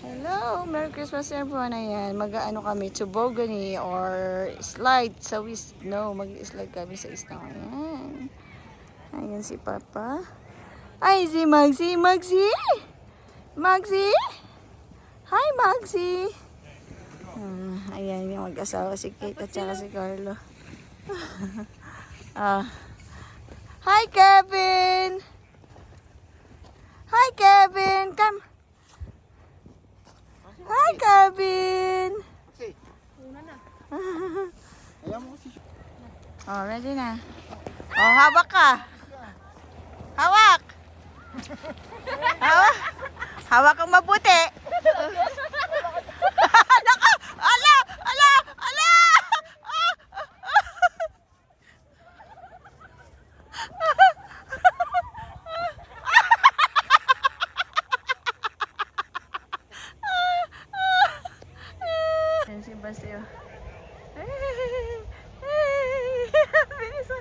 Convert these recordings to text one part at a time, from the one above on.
Hello! Merry Christmas everyone! Ayan, mag-ano kami, toboggan or slide sa snow. Mag-slide kami sa snow. Ayan. Ayan si Papa. Ay, si Maxi! Maxi! Maxi! Hi, Maxi! Ayan yung mag-asawa si Kate at saka si Carlo. Hi, Kevin! Hi, Kevin! Come! Hi, Kevin! Oh, ready na. Oh, hawak ka. Hawak! Hawak! Hawak kang mabuti. Nako! Ala! Ala! Ala! Ayan si Baseo. Bilis mo.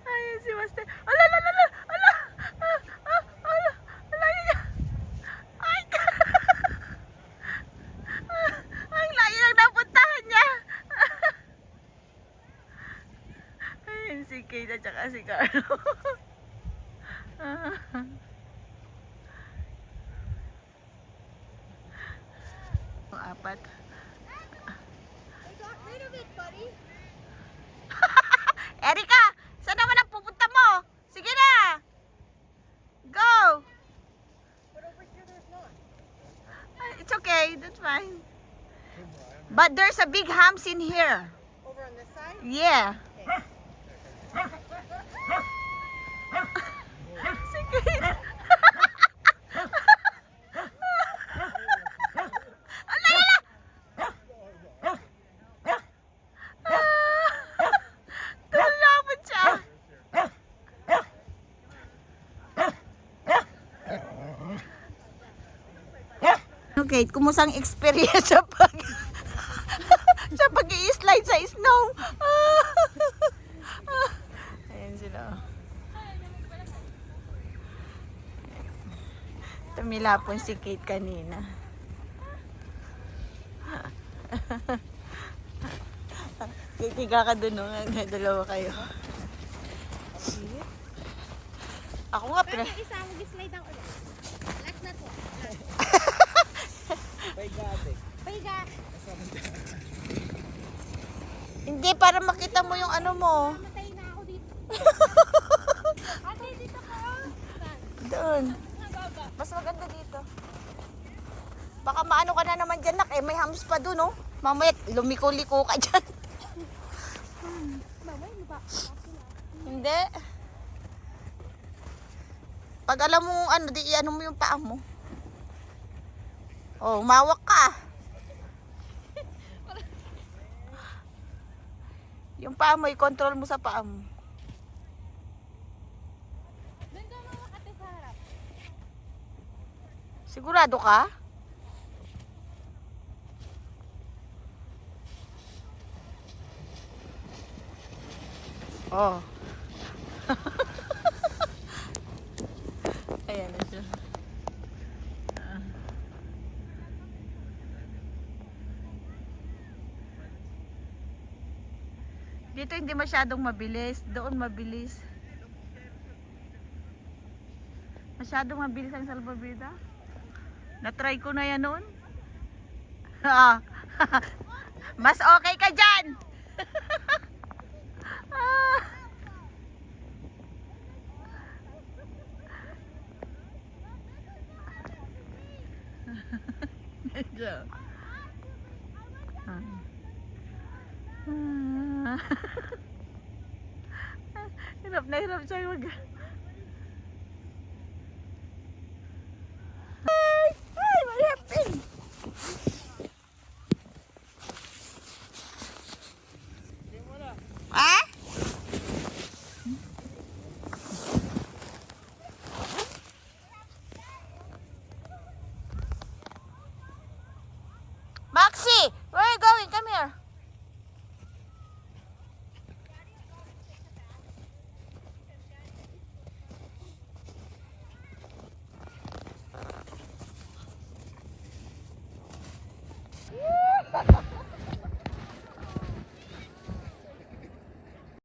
Ayan si Baseo. Ala! Ala! Ala! Ala! Ala! Ala! Ay! Ang layo lang napuntahan niya. Ayan si Kate at saka si Carlo. Apat. Erika! Saan naman ang pupunta mo? Sige na! Go! It's okay, that's fine. But there's a big humps in here. Over on this side? Yeah. Sige. Tulapot siya. Okay, kumusta ang experience sa sa pag-i-slide sa snow? Ayan sila. Tumilapon si Kate kanina. Tiga ka dun, no? Dalawa kayo. Ako nga, Pero yung isa, mag-slide ang ulit. Last na to. Paiga. Hindi, para makita mo yung ano mo. Matay na ako dito. Ate, dito ka. Doon. Nababa. Mas maganda dito. Baka maano ka na naman dyan, nak. Eh, may hams pa doon, oh. Mamaya, lumiko-liko ka dyan. Mamay, ba? Hindi. Pag alam mo ano, di ano mo yung paa mo. Oh, umawak ka. Yung paa mo, i-control mo sa paa mo. Doon ka mga ate sa harap. Sigurado ka? Oh. Ayan na siya. Dito hindi masyadong mabilis. Doon mabilis. Masyadong mabilis ang salbabida. Na-try ko na yan noon. Mas okay ka dyan. Medyo. Hirap na hirap siya mag... Ay! Ay! What happened? Ah? Maxi! Where are you going? Come here.